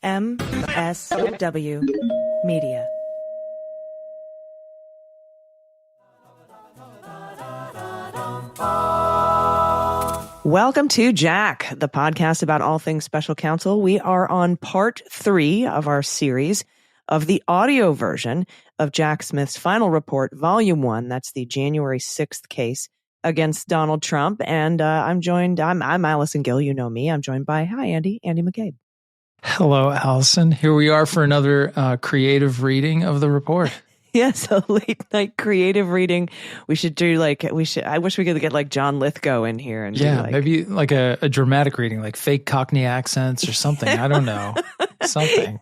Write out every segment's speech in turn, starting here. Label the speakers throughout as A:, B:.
A: MSW Media. Welcome to Jack, the podcast about all things special counsel. We are on part 3 of our series of the audio version of Jack Smith's final report, volume 1. That's the January 6th case against Donald Trump. And I'm Allison Gill. You know me. I'm joined by, Andy McCabe.
B: Hello, Allison. Here we are for another creative reading of the report.
A: Yes, a late night creative reading. We should do I wish we could get like John Lithgow in here and
B: maybe like a dramatic reading, like fake Cockney accents or something. I don't know. Something.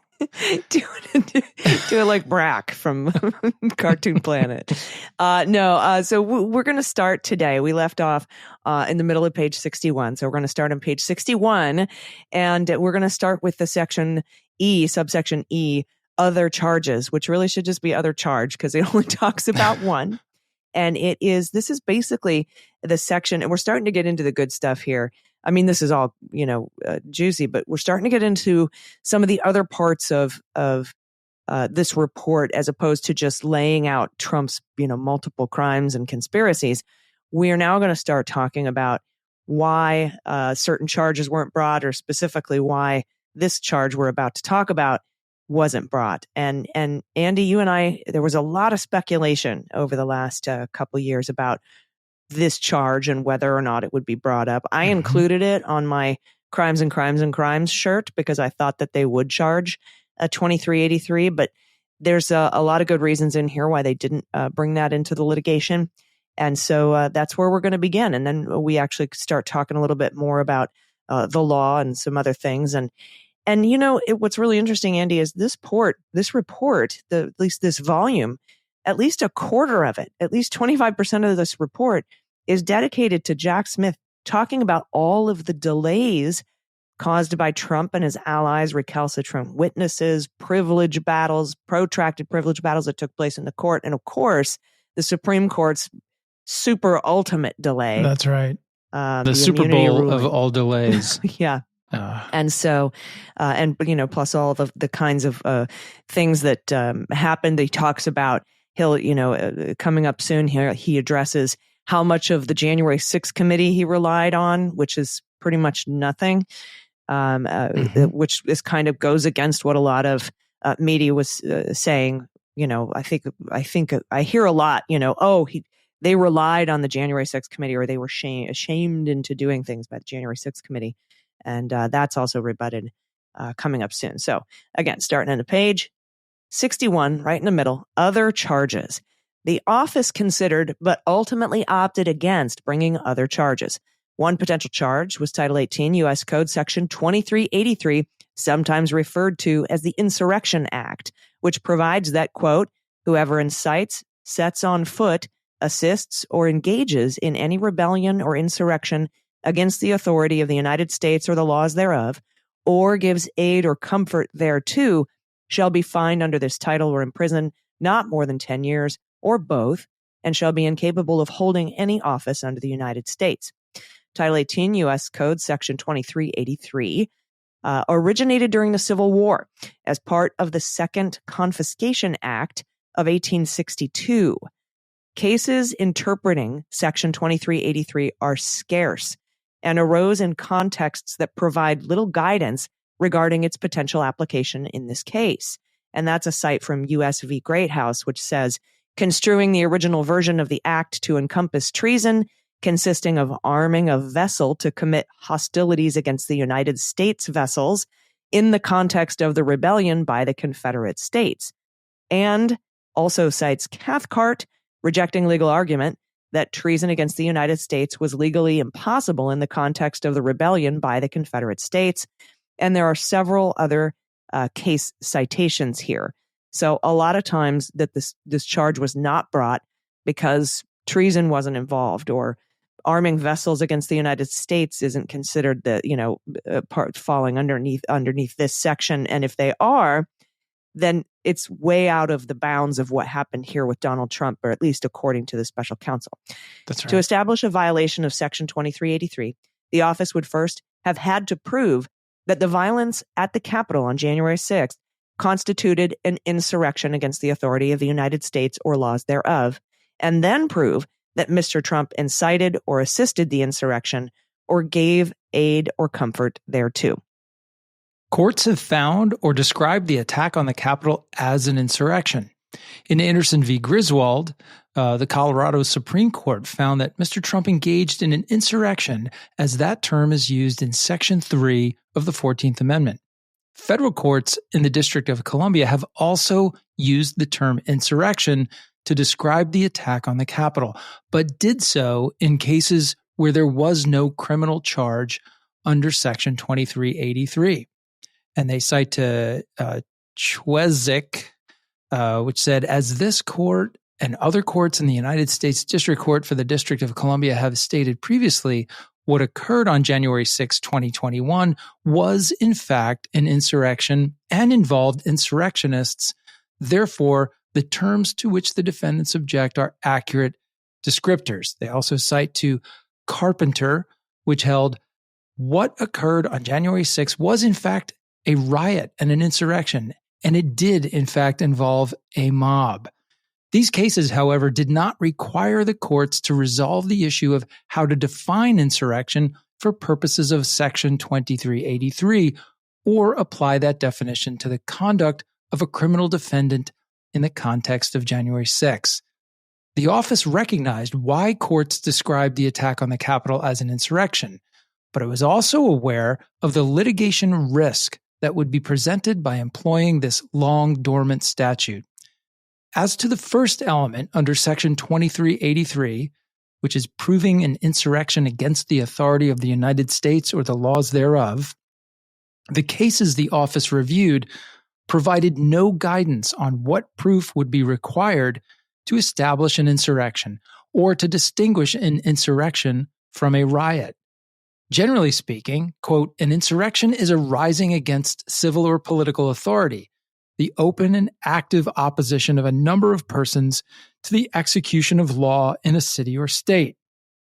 A: do it like Brack from Cartoon Planet. So we're going to start today. We left off in the middle of page 61. So we're going to start on page 61, and we're going to start with the section E, subsection E, other charges, which really should just be other charge because it only talks about one. And this is basically the section, and we're starting to get into the good stuff here. I mean, this is all, juicy, but we're starting to get into some of the other parts of this report, as opposed to just laying out Trump's, multiple crimes and conspiracies. We are now going to start talking about why certain charges weren't brought, or specifically why this charge we're about to talk about wasn't brought. And Andy, you and I, there was a lot of speculation over the last couple years about this charge and whether or not it would be brought up. I included it on my Crimes and Crimes and Crimes shirt because I thought that they would charge a 2383, but there's a lot of good reasons in here why they didn't bring that into the litigation. And so that's where we're going to begin. And then we actually start talking a little bit more about the law and some other things. And what's really interesting, Andy, is this report, at least this volume, at least a quarter of it, at least 25% of this report is dedicated to Jack Smith talking about all of the delays caused by Trump and his allies, recalcitrant witnesses, privilege battles, protracted privilege battles that took place in the court, and of course, the Supreme Court's super ultimate delay.
B: That's right. The Super Bowl ruling of all delays.
A: Yeah. And so, plus all of the kinds of things that happened. He talks about, coming up soon here, he addresses how much of the January 6th committee he relied on, which is pretty much nothing, which is kind of goes against what a lot of media was saying. I think I hear a lot, they relied on the January 6th committee, or they were shamed into doing things by the January 6th committee. And that's also rebutted coming up soon. So again, starting on the page 61, right in the middle, other charges. The office considered, but ultimately opted against bringing other charges. One potential charge was Title 18 U.S. Code Section 2383, sometimes referred to as the Insurrection Act, which provides that, quote, whoever incites, sets on foot, assists, or engages in any rebellion or insurrection against the authority of the United States or the laws thereof, or gives aid or comfort thereto, shall be fined under this title or imprisoned not more than 10 years, or both, and shall be incapable of holding any office under the United States. Title 18 U.S. Code Section 2383 originated during the Civil War as part of the Second Confiscation Act of 1862. Cases interpreting Section 2383 are scarce and arose in contexts that provide little guidance regarding its potential application in this case. And that's a cite from U.S. v. Greathouse, which says, construing the original version of the act to encompass treason, consisting of arming a vessel to commit hostilities against the United States vessels in the context of the rebellion by the Confederate States. And also cites Cathcart, rejecting legal argument that treason against the United States was legally impossible in the context of the rebellion by the Confederate States. And there are several other case citations here. So a lot of times that this charge was not brought because treason wasn't involved, or arming vessels against the United States isn't considered part falling underneath this section. And if they are, then it's way out of the bounds of what happened here with Donald Trump, or at least according to the special counsel.
B: That's right.
A: To establish a violation of Section 2383, the office would first have had to prove that the violence at the Capitol on January 6th constituted an insurrection against the authority of the United States or laws thereof, and then prove that Mr. Trump incited or assisted the insurrection or gave aid or comfort thereto.
B: Courts have found or described the attack on the Capitol as an insurrection. In Anderson v. Griswold, the Colorado Supreme Court found that Mr. Trump engaged in an insurrection as that term is used in Section 3 of the 14th Amendment. Federal courts in the District of Columbia have also used the term insurrection to describe the attack on the Capitol, but did so in cases where there was no criminal charge under Section 2383. And they cite to Chesebro, which said, as this court and other courts in the United States District Court for the District of Columbia have stated previously, what occurred on January 6, 2021 was in fact an insurrection and involved insurrectionists. Therefore, the terms to which the defendants object are accurate descriptors. They also cite to Carpenter, which held what occurred on January 6 was in fact a riot and an insurrection, and it did in fact involve a mob. These cases, however, did not require the courts to resolve the issue of how to define insurrection for purposes of Section 2383 or apply that definition to the conduct of a criminal defendant in the context of January 6. The office recognized why courts described the attack on the Capitol as an insurrection, but it was also aware of the litigation risk that would be presented by employing this long dormant statute. As to the first element under Section 2383, which is proving an insurrection against the authority of the United States or the laws thereof, the cases the office reviewed provided no guidance on what proof would be required to establish an insurrection or to distinguish an insurrection from a riot. Generally speaking, quote, an insurrection is a rising against civil or political authority, the open and active opposition of a number of persons to the execution of law in a city or state.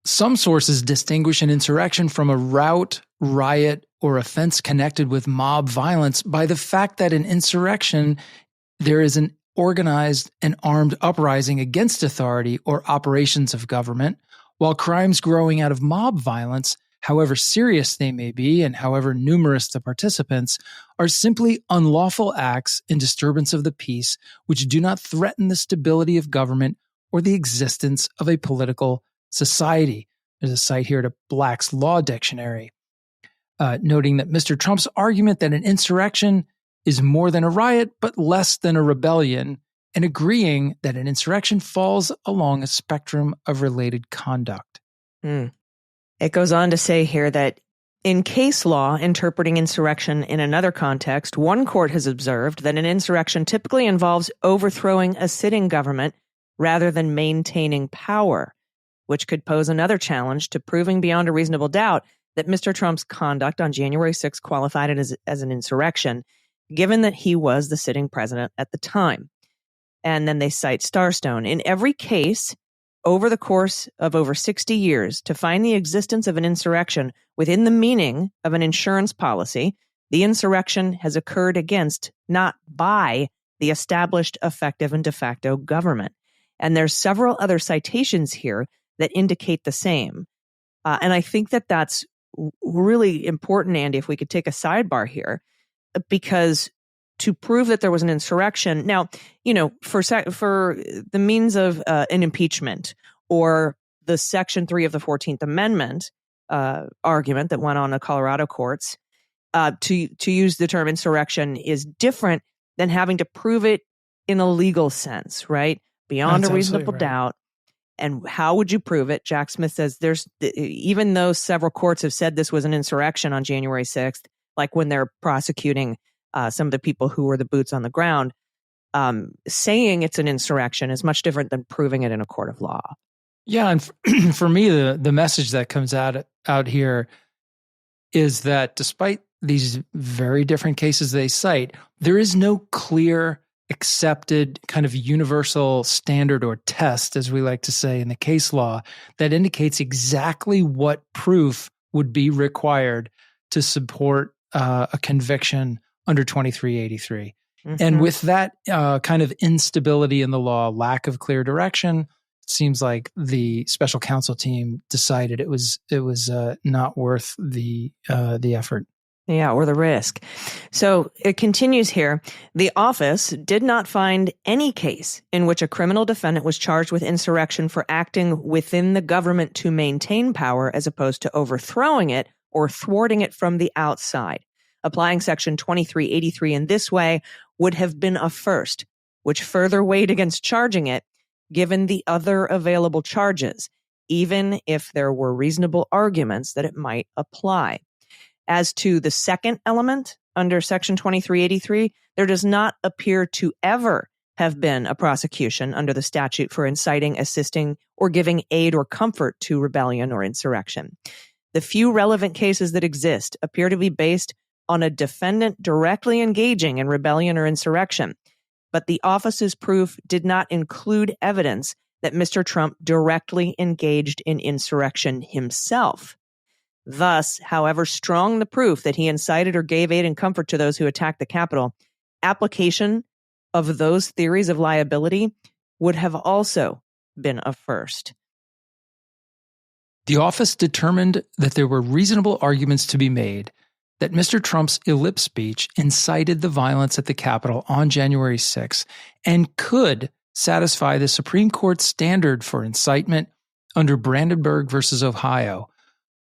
B: Some sources distinguish an insurrection from a rout, riot, or offense connected with mob violence by the fact that in insurrection there is an organized and armed uprising against authority or operations of government, while crimes growing out of mob violence, however serious they may be and however numerous the participants, are simply unlawful acts in disturbance of the peace which do not threaten the stability of government or the existence of a political society. There's a cite here to Black's Law Dictionary, noting that Mr. Trump's argument that an insurrection is more than a riot but less than a rebellion, and agreeing that an insurrection falls along a spectrum of related conduct.
A: It goes on to say here that in case law interpreting insurrection in another context, one court has observed that an insurrection typically involves overthrowing a sitting government rather than maintaining power, which could pose another challenge to proving beyond a reasonable doubt that Mr. Trump's conduct on January 6 qualified it as an insurrection, given that he was the sitting president at the time. And then they cite Starstone. In every case, over the course of over 60 years, to find the existence of an insurrection within the meaning of an insurance policy, the insurrection has occurred against, not by, the established effective and de facto government. And there's several other citations here that indicate the same. And I think that that's really important, Andy, if we could take a sidebar here, because to prove that there was an insurrection, now, you know, for the means of an impeachment or the Section 3 of the 14th Amendment argument that went on the Colorado courts, to use the term insurrection is different than having to prove it in a legal sense, right? Beyond a reasonable doubt. And how would you prove it? Jack Smith says even though several courts have said this was an insurrection on January 6th, like when they're prosecuting some of the people who were the boots on the ground, saying it's an insurrection is much different than proving it in a court of law.
B: Yeah, and for me, the message that comes out here is that despite these very different cases they cite, there is no clear, accepted kind of universal standard or test, as we like to say in the case law, that indicates exactly what proof would be required to support a conviction under 2383.
A: Mm-hmm.
B: And with that kind of instability in the law, lack of clear direction, it seems like the special counsel team decided it was not worth the effort.
A: Yeah, or the risk. So it continues here. The office did not find any case in which a criminal defendant was charged with insurrection for acting within the government to maintain power as opposed to overthrowing it or thwarting it from the outside. Applying Section 2383 in this way would have been a first, which further weighed against charging it, given the other available charges, even if there were reasonable arguments that it might apply. As to the second element under Section 2383, there does not appear to ever have been a prosecution under the statute for inciting, assisting, or giving aid or comfort to rebellion or insurrection. The few relevant cases that exist appear to be based on a defendant directly engaging in rebellion or insurrection, but the office's proof did not include evidence that Mr. Trump directly engaged in insurrection himself. Thus, however strong the proof that he incited or gave aid and comfort to those who attacked the Capitol, application of those theories of liability would have also been a first.
B: The office determined that there were reasonable arguments to be made that Mr. Trump's ellipse speech incited the violence at the Capitol on January 6 and could satisfy the Supreme Court standard for incitement under Brandenburg versus Ohio,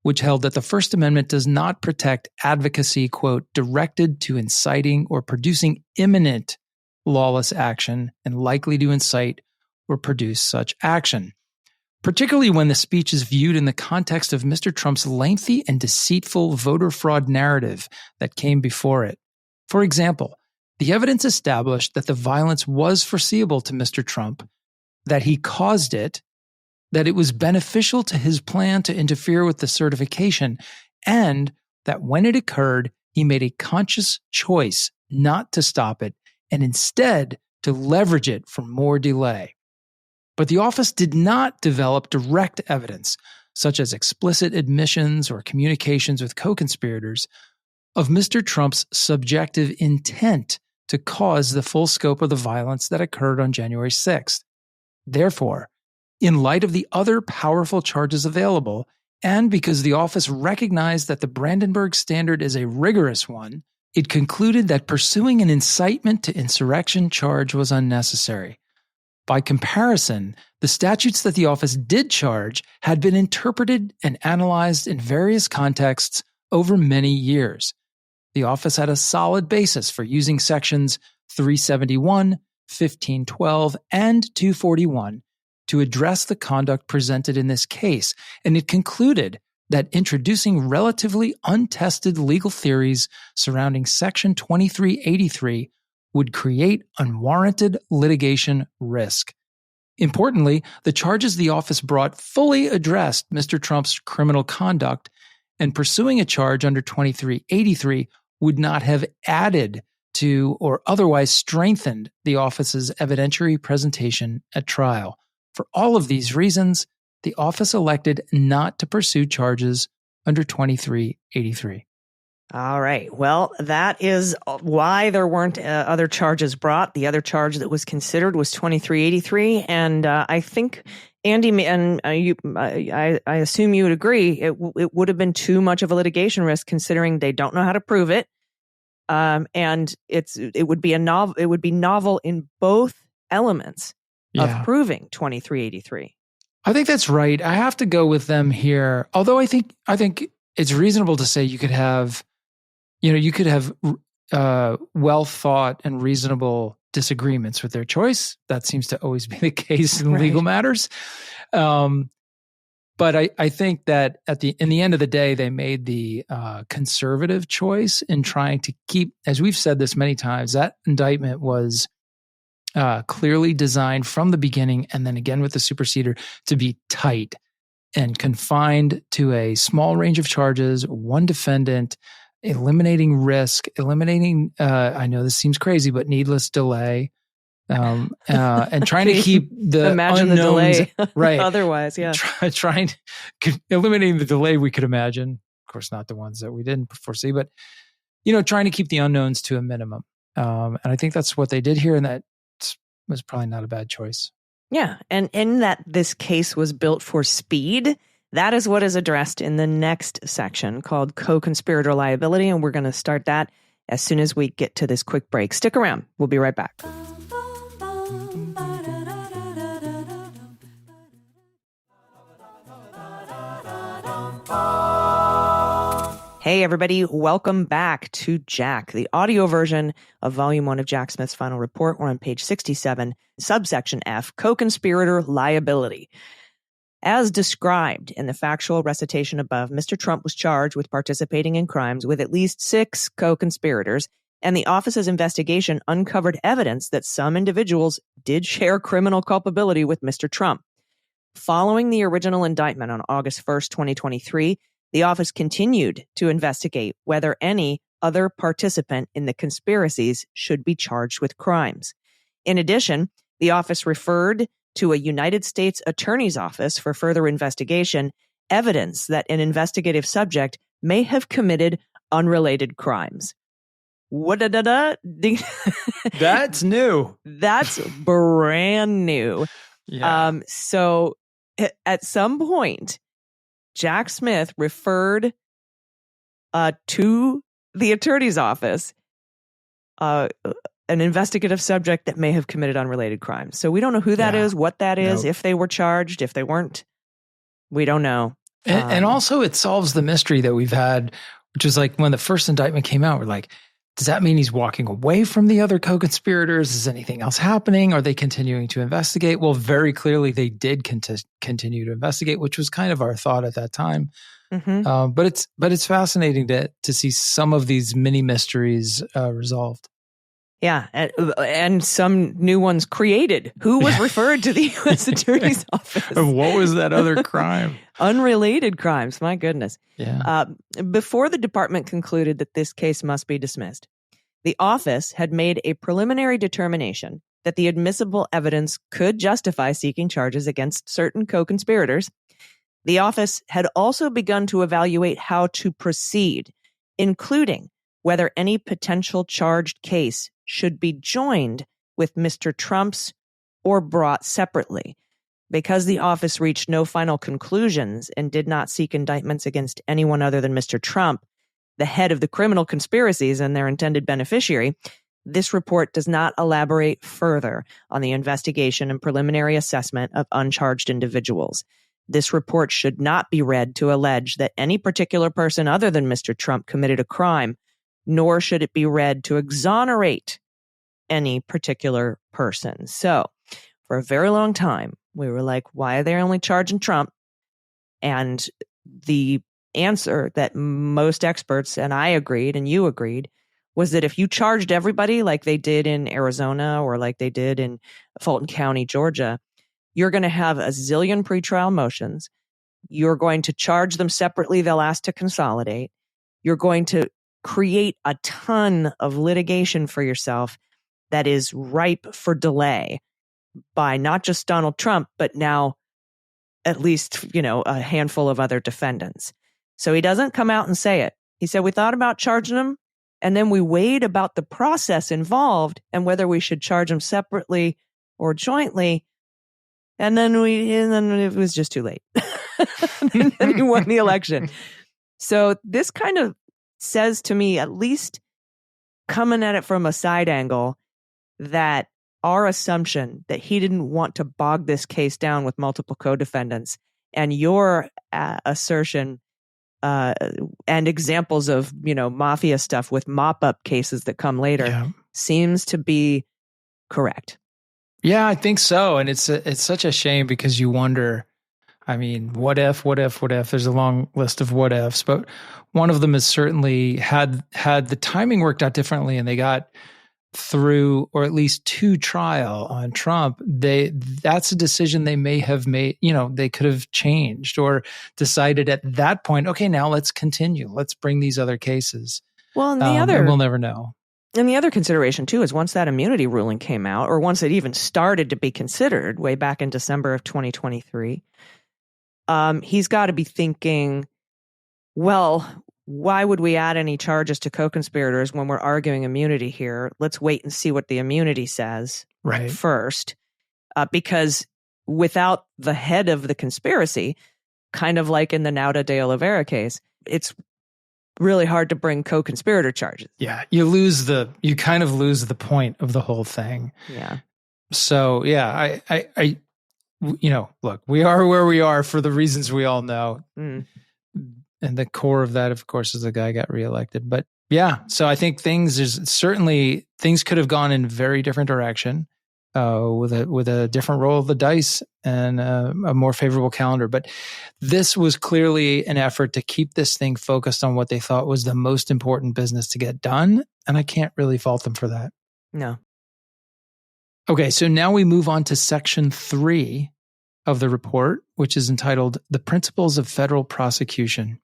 B: which held that the First Amendment does not protect advocacy, quote, directed to inciting or producing imminent lawless action and likely to incite or produce such action, particularly when the speech is viewed in the context of Mr. Trump's lengthy and deceitful voter fraud narrative that came before it. For example, the evidence established that the violence was foreseeable to Mr. Trump, that he caused it, that it was beneficial to his plan to interfere with the certification, and that when it occurred, he made a conscious choice not to stop it and instead to leverage it for more delay. But the office did not develop direct evidence, such as explicit admissions or communications with co-conspirators, of Mr. Trump's subjective intent to cause the full scope of the violence that occurred on January 6th. Therefore, in light of the other powerful charges available, and because the office recognized that the Brandenburg standard is a rigorous one, it concluded that pursuing an incitement to insurrection charge was unnecessary. By comparison, the statutes that the office did charge had been interpreted and analyzed in various contexts over many years. The office had a solid basis for using sections 371, 1512, and 241 to address the conduct presented in this case, and it concluded that introducing relatively untested legal theories surrounding Section 2383 would create unwarranted litigation risk. Importantly, the charges the office brought fully addressed Mr. Trump's criminal conduct, and pursuing a charge under 2383 would not have added to or otherwise strengthened the office's evidentiary presentation at trial. For all of these reasons, the office elected not to pursue charges under 2383.
A: All right. Well, that is why there weren't other charges brought. The other charge that was considered was 2383. And I think, Andy, and I assume you would agree, it would have been too much of a litigation risk considering they don't know how to prove it. And it would be novel in both elements of proving 2383.
B: I think that's right. I have to go with them here. Although I think it's reasonable to say you could have well thought and reasonable disagreements with their choice. That seems to always be the case in legal matters. But I think that in the end of the day, they made the conservative choice in trying to keep, as we've said this many times, that indictment was clearly designed from the beginning, and then again with the superseder, to be tight and confined to a small range of charges, one defendant, eliminating risk, eliminating, I know this seems crazy, but needless delay, and trying to keep the
A: imagine
B: unknowns,
A: the delay.
B: right?
A: Otherwise, yeah.
B: Eliminating the delay we could imagine. Of course, not the ones that we didn't foresee, but trying to keep the unknowns to a minimum. And I think that's what they did here, and that was probably not a bad choice.
A: Yeah, and in that this case was built for speed, that is what is addressed in the next section called co-conspirator liability, and we're going to start that as soon as we get to this quick break. Stick around. We'll be right back. Hey, everybody. Welcome back to Jack, the audio version of Volume 1 of Jack Smith's final report. We're on page 67, subsection F, co-conspirator liability. As described in the factual recitation above, Mr. Trump was charged with participating in crimes with at least 6 co-conspirators, and the office's investigation uncovered evidence that some individuals did share criminal culpability with Mr. Trump. Following the original indictment on August 1st, 2023, the office continued to investigate whether any other participant in the conspiracies should be charged with crimes. In addition, the office referred to a United States Attorney's Office for further investigation, evidence that an investigative subject may have committed unrelated crimes.
B: That's new.
A: That's brand new.
B: Yeah.
A: So at some point, Jack Smith referred to the attorney's office an investigative subject that may have committed unrelated crimes. So we don't know who that is, what that is, if they were charged, if they weren't. We don't know.
B: And also it solves the mystery that we've had, which is like when the first indictment came out, we're like, does that mean he's walking away from the other co-conspirators? Is anything else happening? Are they continuing to investigate? Well, very clearly they did continue to investigate, which was kind of our thought at that time.
A: Mm-hmm.
B: But it's fascinating to see some of these mini mysteries resolved.
A: Yeah, and some new ones created. Who was referred to the U.S. Attorney's Office?
B: What was that other crime?
A: Unrelated crimes, my goodness.
B: Yeah.
A: Before the department concluded that this case must be dismissed, the office had made a preliminary determination that the admissible evidence could justify seeking charges against certain co-conspirators. The office had also begun to evaluate how to proceed, including whether any potential charged case should be joined with Mr. Trump's or brought separately. Because the office reached no final conclusions and did not seek indictments against anyone other than Mr. Trump, the head of the criminal conspiracies and their intended beneficiary, this report does not elaborate further on the investigation and preliminary assessment of uncharged individuals. This report should not be read to allege that any particular person other than Mr. Trump committed a crime, nor should it be read to exonerate any particular person. So, for a very long time, we were like, why are they only charging Trump? And the answer that most experts, and I agreed and you agreed, was that if you charged everybody like they did in Arizona or like they did in Fulton County, Georgia, you're going to have a zillion pretrial motions. You're going to charge them separately. They'll ask to consolidate. You're going to create a ton of litigation for yourself that is ripe for delay by not just Donald Trump, but now at least, a handful of other defendants. So he doesn't come out and say it. He said, we thought about charging them, and then we weighed about the process involved and whether we should charge them separately or jointly. And then it was just too late. And then he won the election. So this kind of says to me, at least coming at it from a side angle, that our assumption that he didn't want to bog this case down with multiple co-defendants and your assertion and examples of, mafia stuff with mop-up cases that come later seems to be correct.
B: Yeah, I think so. And it's such a shame because you wonder, I mean, what if? There's a long list of what ifs, but one of them is certainly had the timing worked out differently and they got through or at least to trial on Trump, that's a decision they may have made, they could have changed or decided at that point, okay, now let's continue. Let's bring these other cases.
A: Well, and
B: and we'll never know.
A: And the other consideration, too, is once that immunity ruling came out, or once it even started to be considered way back in December of 2023, he's got to be thinking, well, why would we add any charges to co-conspirators when we're arguing immunity here? Let's wait and see what the immunity says first. Because without the head of the conspiracy, kind of like in the Nauta de Oliveira case, it's really hard to bring co-conspirator charges.
B: Yeah, you kind of lose the point of the whole thing.
A: Yeah.
B: So yeah, I look, we are where we are for the reasons we all know.
A: Mm.
B: And the core of that, of course, is the guy got reelected. But yeah, so I think things could have gone in a very different direction with a different roll of the dice and a more favorable calendar. But this was clearly an effort to keep this thing focused on what they thought was the most important business to get done. And I can't really fault them for that.
A: No.
B: Okay, so now we move on to section 3 of the report, which is entitled The Principles of Federal Prosecution.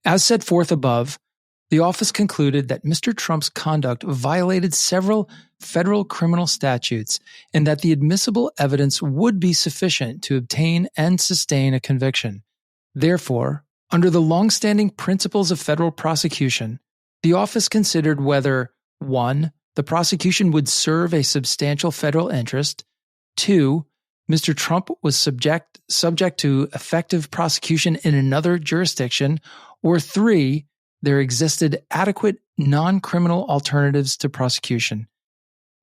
B: As set forth above, the office concluded that Mr. Trump's conduct violated several federal criminal statutes and that the admissible evidence would be sufficient to obtain and sustain a conviction. Therefore, under the longstanding principles of federal prosecution, the office considered whether 1. The prosecution would serve a substantial federal interest, 2. Mr. Trump was subject to effective prosecution in another jurisdiction, or 3. There existed adequate non-criminal alternatives to prosecution.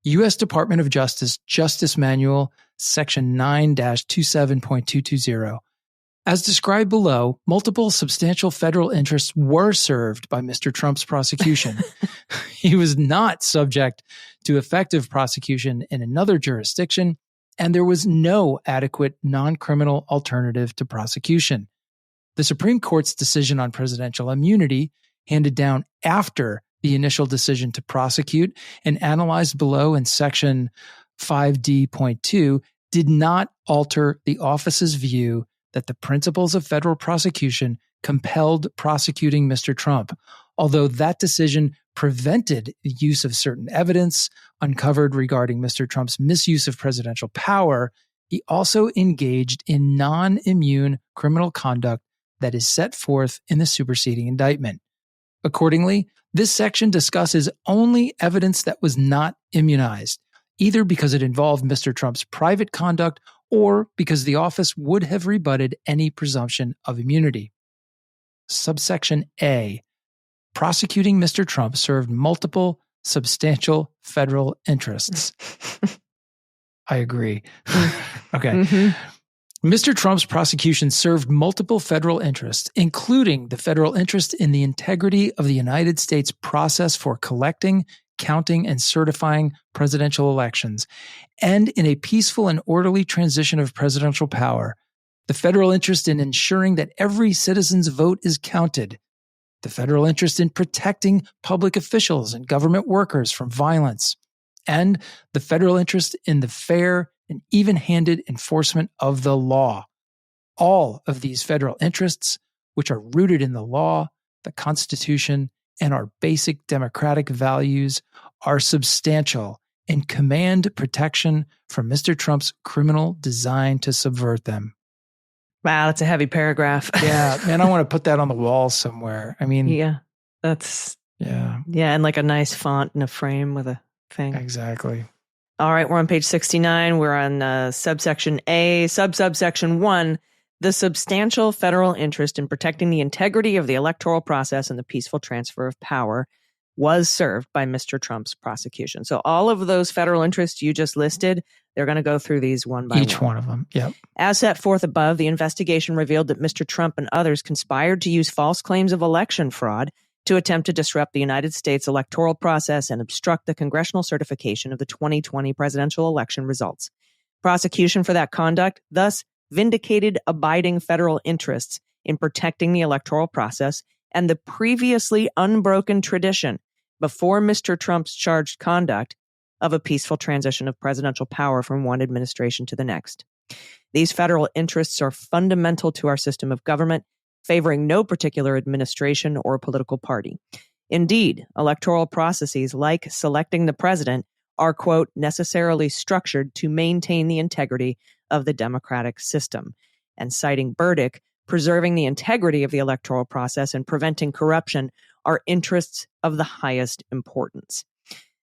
B: U.S. Department of Justice, Justice Manual, Section 9-27.220. As described below, multiple substantial federal interests were served by Mr. Trump's prosecution. He was not subject to effective prosecution in another jurisdiction, and there was no adequate non-criminal alternative to prosecution. The Supreme Court's decision on presidential immunity, handed down after the initial decision to prosecute and analyzed below in Section 5D.2, did not alter the office's view that the principles of federal prosecution compelled prosecuting Mr. Trump, although that decision prevented the use of certain evidence uncovered regarding Mr. Trump's misuse of presidential power. He also engaged in non-immune criminal conduct that is set forth in the superseding indictment. Accordingly, this section discusses only evidence that was not immunized, either because it involved Mr. Trump's private conduct or because the office would have rebutted any presumption of immunity. Subsection A. Prosecuting Mr. Trump served multiple substantial federal interests. I agree. Okay. Mm-hmm. Mr. Trump's prosecution served multiple federal interests, including the federal interest in the integrity of the United States process for collecting, counting, and certifying presidential elections, and in a peaceful and orderly transition of presidential power, the federal interest in ensuring that every citizen's vote is counted, the federal interest in protecting public officials and government workers from violence, and the federal interest in the fair and even-handed enforcement of the law. All of these federal interests, which are rooted in the law, the Constitution, and our basic democratic values, are substantial and command protection from Mr. Trump's criminal design to subvert them.
A: Wow, that's a heavy paragraph.
B: Yeah, man, I want to put that on the wall somewhere. I mean,
A: yeah, that's and like a nice font and a frame with a thing.
B: Exactly.
A: All right, we're on page 69. We're on subsection A, subsection 1, the substantial federal interest in protecting the integrity of the electoral process and the peaceful transfer of power was served by Mr. Trump's prosecution. So all of those federal interests you just listed, they're going to go through these one by one.
B: Each one of them, yep.
A: As set forth above, the investigation revealed that Mr. Trump and others conspired to use false claims of election fraud to attempt to disrupt the United States electoral process and obstruct the congressional certification of the 2020 presidential election results. Prosecution for that conduct thus vindicated abiding federal interests in protecting the electoral process and the previously unbroken tradition before Mr. Trump's charged conduct of a peaceful transition of presidential power from one administration to the next. These federal interests are fundamental to our system of government, favoring no particular administration or political party. Indeed, electoral processes like selecting the president are, quote, necessarily structured to maintain the integrity of the democratic system. And citing Burdick, preserving the integrity of the electoral process and preventing corruption are interests of the highest importance.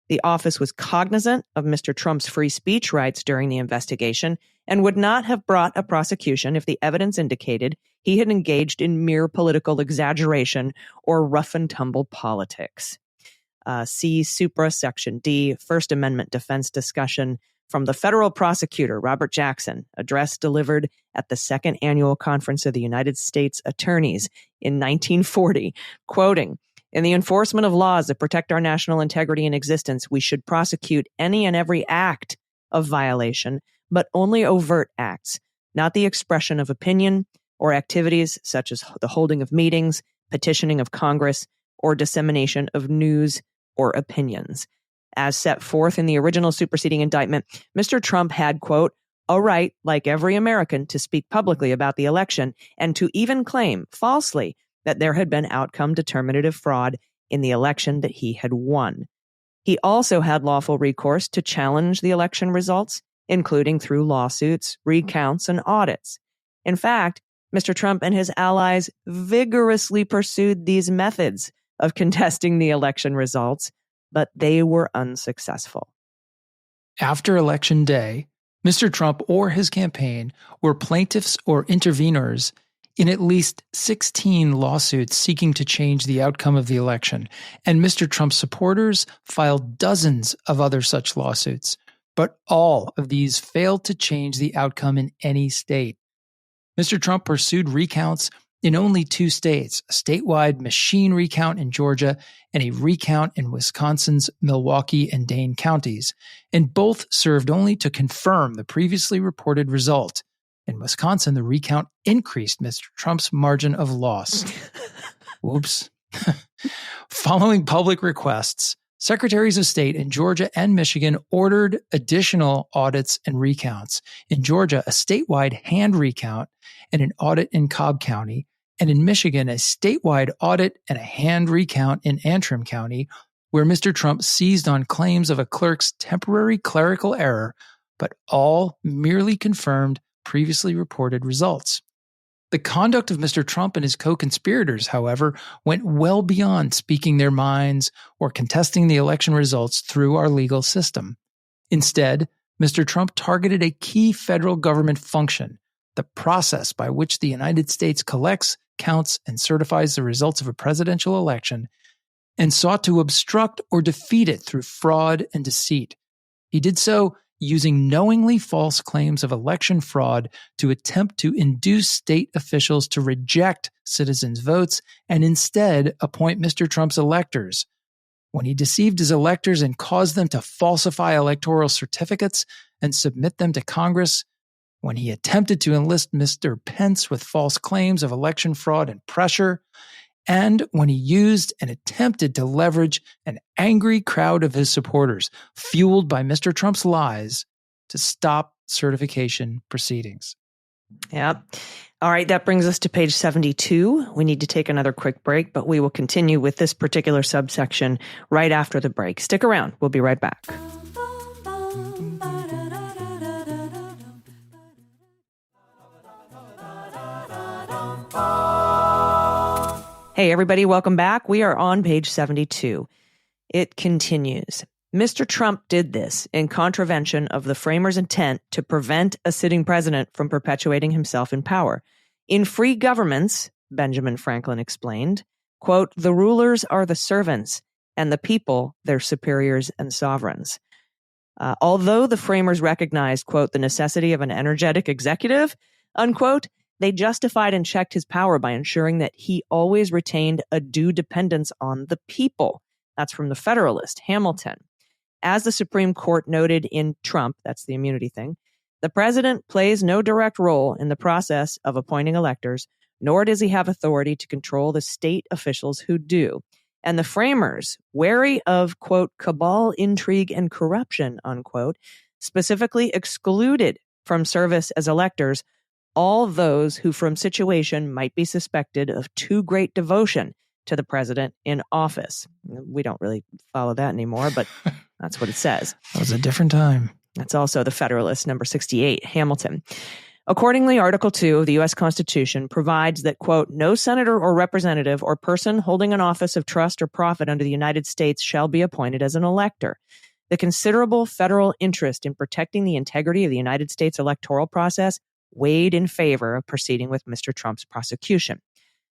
A: The office was cognizant of Mr. Trump's free speech rights during the investigation and would not have brought a prosecution if the evidence indicated he had engaged in mere political exaggeration or rough-and-tumble politics. See Supra Section D, First Amendment defense discussion from the federal prosecutor, Robert Jackson, address delivered at the Second Annual Conference of the United States Attorneys in 1940, quoting, "In the enforcement of laws that protect our national integrity and existence, we should prosecute any and every act of violation, but only overt acts, not the expression of opinion or activities such as the holding of meetings, petitioning of Congress, or dissemination of news or opinions." As set forth in the original superseding indictment, Mr. Trump had, quote, "a right, like every American, to speak publicly about the election and to even claim, falsely, that there had been outcome determinative fraud in the election that he had won." He also had lawful recourse to challenge the election results, including through lawsuits, recounts, and audits. In fact, Mr. Trump and his allies vigorously pursued these methods of contesting the election results, but they were unsuccessful.
B: After Election Day, Mr. Trump or his campaign were plaintiffs or intervenors in at least 16 lawsuits seeking to change the outcome of the election, and Mr. Trump's supporters filed dozens of other such lawsuits. But all of these failed to change the outcome in any state. Mr. Trump pursued recounts in only 2 states, a statewide machine recount in Georgia and a recount in Wisconsin's Milwaukee and Dane counties, and both served only to confirm the previously reported result. In Wisconsin, the recount increased Mr. Trump's margin of loss. Whoops. Following public requests, Secretaries of State in Georgia and Michigan ordered additional audits and recounts. In Georgia, a statewide hand recount and an audit in Cobb County, and in Michigan, a statewide audit and a hand recount in Antrim County, where Mr. Trump seized on claims of a clerk's temporary clerical error, but all merely confirmed previously reported results. The conduct of Mr. Trump and his co-conspirators, however, went well beyond speaking their minds or contesting the election results through our legal system. Instead, Mr. Trump targeted a key federal government function, the process by which the United States collects, counts, and certifies the results of a presidential election, and sought to obstruct or defeat it through fraud and deceit. He did so using knowingly false claims of election fraud to attempt to induce state officials to reject citizens' votes and instead appoint Mr. Trump's electors. When he deceived his electors and caused them to falsify electoral certificates and submit them to Congress, when he attempted to enlist Mr. Pence with false claims of election fraud and pressure, and when he used and attempted to leverage an angry crowd of his supporters, fueled by Mr. Trump's lies, to stop certification proceedings.
A: Yep. All right, that brings us to page 72. We need to take another quick break, but we will continue with this particular subsection right after the break. Stick around. We'll be right back. Hey, everybody, welcome back. We are on page 72. It continues. Mr. Trump did this in contravention of the framers' intent to prevent a sitting president from perpetuating himself in power. In free governments, Benjamin Franklin explained, quote, "the rulers are the servants and the people their superiors and sovereigns." Although the framers recognized, quote, "the necessity of an energetic executive," unquote, they justified and checked his power by ensuring that he always retained a due dependence on the people. That's from the Federalist, Hamilton. As the Supreme Court noted in Trump, that's the immunity thing, the president plays no direct role in the process of appointing electors, nor does he have authority to control the state officials who do. And the framers, wary of, quote, cabal, intrigue, and corruption, unquote, specifically excluded from service as electors all those who from situation might be suspected of too great devotion to the president in office. We don't really follow that anymore, but that's what it says.
B: That was a different time.
A: That's also the Federalist, number 68, Hamilton. Accordingly, Article 2 of the U.S. Constitution provides that, quote, no senator or representative or person holding an office of trust or profit under the United States shall be appointed as an elector. The considerable federal interest in protecting the integrity of the United States electoral process weighed in favor of proceeding with Mr. Trump's prosecution.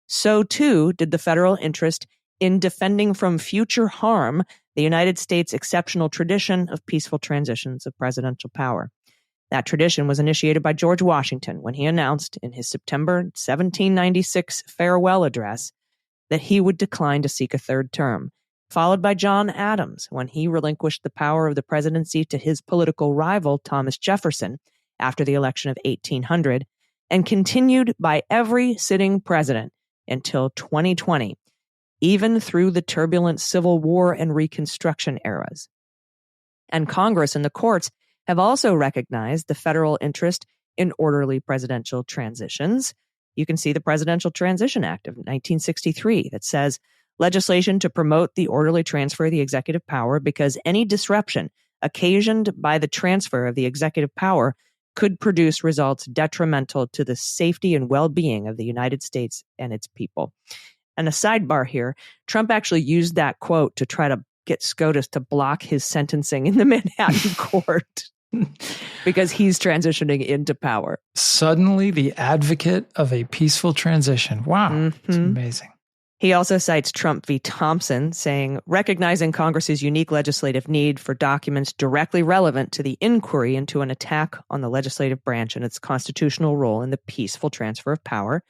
A: So, too, did the federal interest in defending from future harm the United States' exceptional tradition of peaceful transitions of presidential power. That tradition was initiated by George Washington when he announced in his September 1796 farewell address that he would decline to seek a third term, followed by John Adams when he relinquished the power of the presidency to his political rival Thomas Jefferson after the election of 1800, and continued by every sitting president until 2020, even through the turbulent Civil War and Reconstruction eras. And Congress and the courts have also recognized the federal interest in orderly presidential transitions. You can see the Presidential Transition Act of 1963 that says legislation to promote the orderly transfer of the executive power because any disruption occasioned by the transfer of the executive power could produce results detrimental to the safety and well-being of the United States and its people. And a sidebar here, Trump actually used that quote to try to get SCOTUS to block his sentencing in the Manhattan court. Because he's transitioning into power.
B: Suddenly the advocate of a peaceful transition. Wow, It's amazing.
A: He also cites Trump v. Thompson, saying, recognizing Congress's unique legislative need for documents directly relevant to the inquiry into an attack on the legislative branch and its constitutional role in the peaceful transfer of power.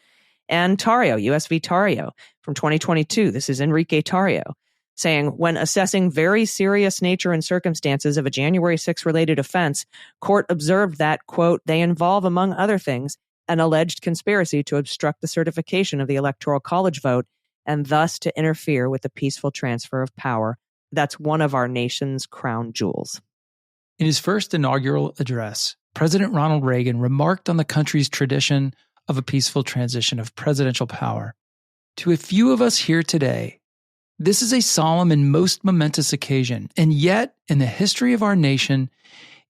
A: And Tarrio, U.S. v. Tarrio from 2022, this is Enrique Tarrio, saying, when assessing very serious nature and circumstances of a January 6 related offense, court observed that, quote, they involve, among other things, an alleged conspiracy to obstruct the certification of the Electoral College vote and thus to interfere with the peaceful transfer of power. That's one of our nation's crown jewels.
B: In his first inaugural address, President Ronald Reagan remarked on the country's tradition of a peaceful transition of presidential power. To a few of us here today, this is a solemn and most momentous occasion, and yet, in the history of our nation,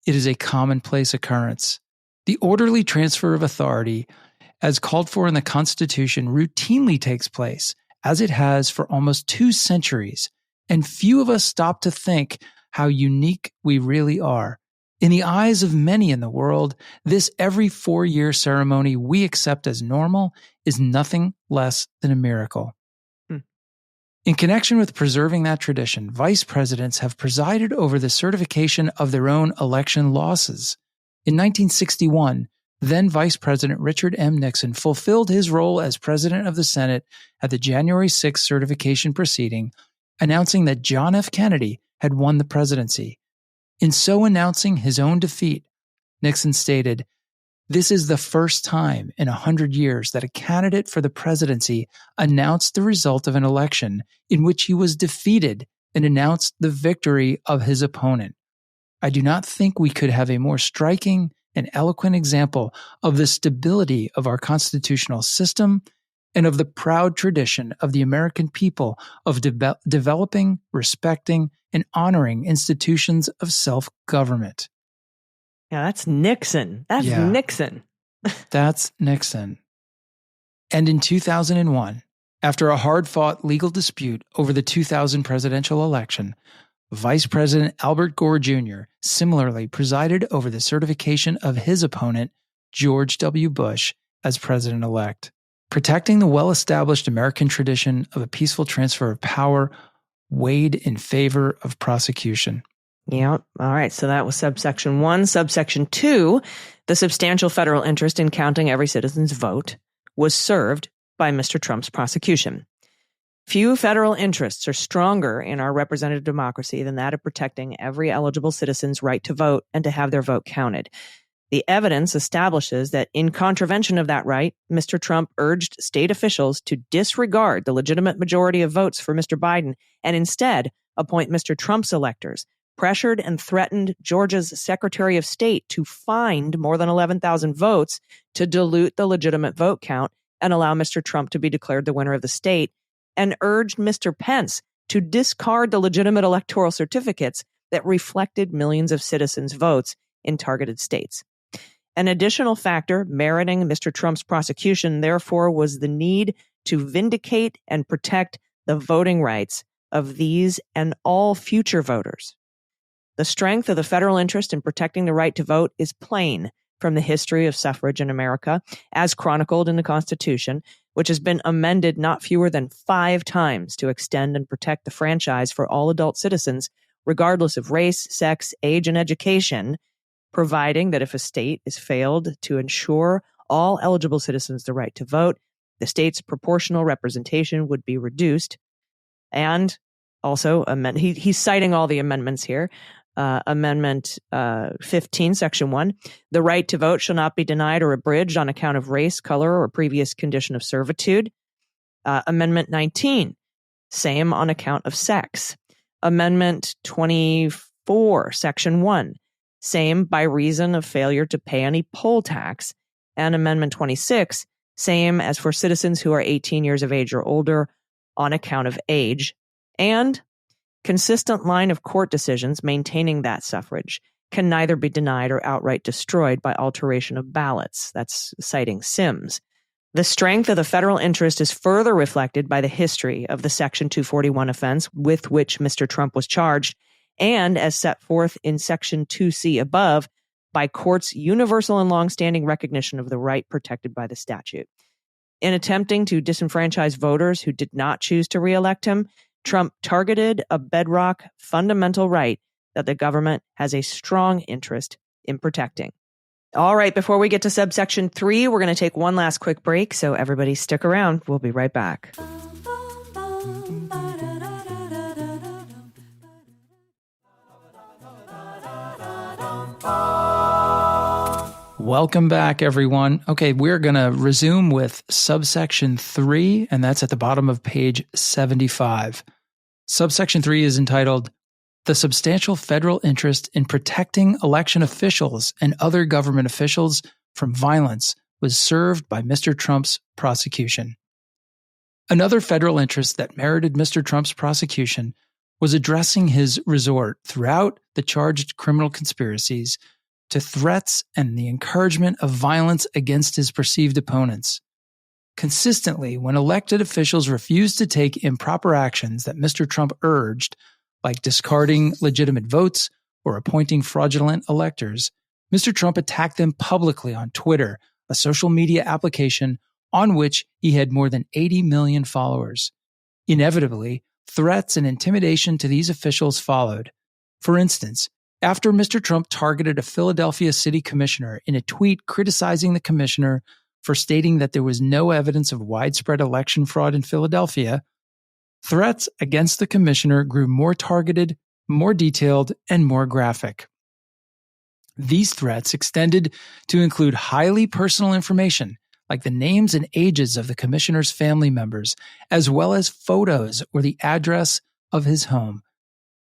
B: it is a commonplace occurrence. The orderly transfer of authority, as called for in the Constitution, routinely takes place, as it has for almost 2 centuries, and few of us stop to think how unique we really are. In the eyes of many in the world, this every 4-year ceremony we accept as normal is nothing less than a miracle. In connection with preserving that tradition, vice presidents have presided over the certification of their own election losses. In 1961, then Vice President Richard M. Nixon fulfilled his role as President of the Senate at the January 6 certification proceeding, announcing that John F. Kennedy had won the presidency. In so announcing his own defeat, Nixon stated, "This is the first time in 100 years that a candidate for the presidency announced the result of an election in which he was defeated and announced the victory of his opponent. I do not think we could have a more striking and eloquent example of the stability of our constitutional system and of the proud tradition of the American people of developing, respecting, and honoring institutions of self-government."
A: Yeah, that's Nixon. Nixon.
B: That's Nixon. And in 2001, after a hard-fought legal dispute over the 2000 presidential election, Vice President Albert Gore Jr. similarly presided over the certification of his opponent, George W. Bush, as president-elect. Protecting the well-established American tradition of a peaceful transfer of power weighed in favor of prosecution.
A: Yeah. All right. So that was subsection 1. Subsection 2, the substantial federal interest in counting every citizen's vote, was served by Mr. Trump's prosecution. Few federal interests are stronger in our representative democracy than that of protecting every eligible citizen's right to vote and to have their vote counted. The evidence establishes that in contravention of that right, Mr. Trump urged state officials to disregard the legitimate majority of votes for Mr. Biden and instead appoint Mr. Trump's electors, pressured and threatened Georgia's Secretary of State to find more than 11,000 votes to dilute the legitimate vote count and allow Mr. Trump to be declared the winner of the state, and urged Mr. Pence to discard the legitimate electoral certificates that reflected millions of citizens' votes in targeted states. An additional factor meriting Mr. Trump's prosecution, therefore, was the need to vindicate and protect the voting rights of these and all future voters. The strength of the federal interest in protecting the right to vote is plain from the history of suffrage in America, as chronicled in the Constitution, which has been amended not fewer than 5 times to extend and protect the franchise for all adult citizens, regardless of race, sex, age, and education, providing that if a state is failed to ensure all eligible citizens the right to vote, the state's proportional representation would be reduced. And also, he's citing all the amendments here. Amendment 15, Section 1, the right to vote shall not be denied or abridged on account of race, color, or previous condition of servitude. Amendment 19, same on account of sex. Amendment 24, Section 1, same by reason of failure to pay any poll tax. And Amendment 26, same as for citizens who are 18 years of age or older on account of age. And consistent line of court decisions maintaining that suffrage can neither be denied or outright destroyed by alteration of ballots. That's citing Sims. The strength of the federal interest is further reflected by the history of the Section 241 offense with which Mr. Trump was charged, and as set forth in Section 2C above, by courts' universal and longstanding recognition of the right protected by the statute. In attempting to disenfranchise voters who did not choose to re-elect him, Trump targeted a bedrock fundamental right that the government has a strong interest in protecting. All right, before we get to subsection 3, we're going to take one last quick break, so everybody stick around. We'll be right back.
B: Welcome back, everyone. Okay, we're going to resume with subsection 3, and that's at the bottom of page 75. Subsection 3 is entitled, The Substantial Federal Interest in Protecting Election Officials and Other Government Officials from Violence was served by Mr. Trump's prosecution. Another federal interest that merited Mr. Trump's prosecution was addressing his resort throughout the charged criminal conspiracies to threats and the encouragement of violence against his perceived opponents. Consistently, when elected officials refused to take improper actions that Mr. Trump urged, like discarding legitimate votes or appointing fraudulent electors, Mr. Trump attacked them publicly on Twitter, a social media application on which he had more than 80 million followers. Inevitably, threats and intimidation to these officials followed. For instance, after Mr. Trump targeted a Philadelphia city commissioner in a tweet criticizing the commissioner for stating that there was no evidence of widespread election fraud in Philadelphia, threats against the commissioner grew more targeted, more detailed, and more graphic. These threats extended to include highly personal information, like the names and ages of the commissioner's family members, as well as photos or the address of his home.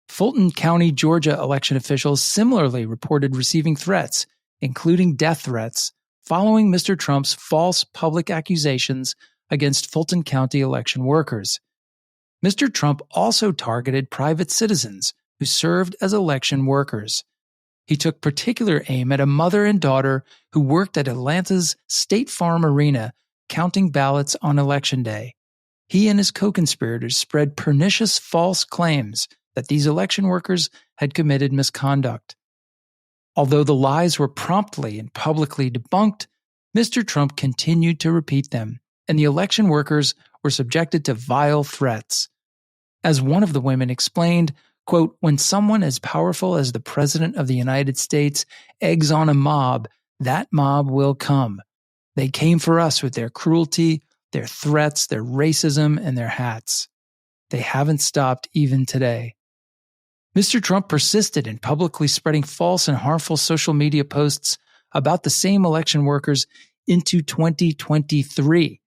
B: Fulton County, Georgia election officials similarly reported receiving threats, including death threats, following Mr. Trump's false public accusations against Fulton County election workers. Mr. Trump also targeted private citizens who served as election workers. He took particular aim at a mother and daughter who worked at Atlanta's State Farm Arena counting ballots on Election Day. He and his co-conspirators spread pernicious false claims that these election workers had committed misconduct. Although the lies were promptly and publicly debunked, Mr. Trump continued to repeat them, and the election workers were subjected to vile threats. As one of the women explained, quote, when someone as powerful as the President of the United States eggs on a mob, that mob will come. They came for us with their cruelty, their threats, their racism, and their hats. They haven't stopped even today. Mr. Trump persisted in publicly spreading false and harmful social media posts about the same election workers into 2023.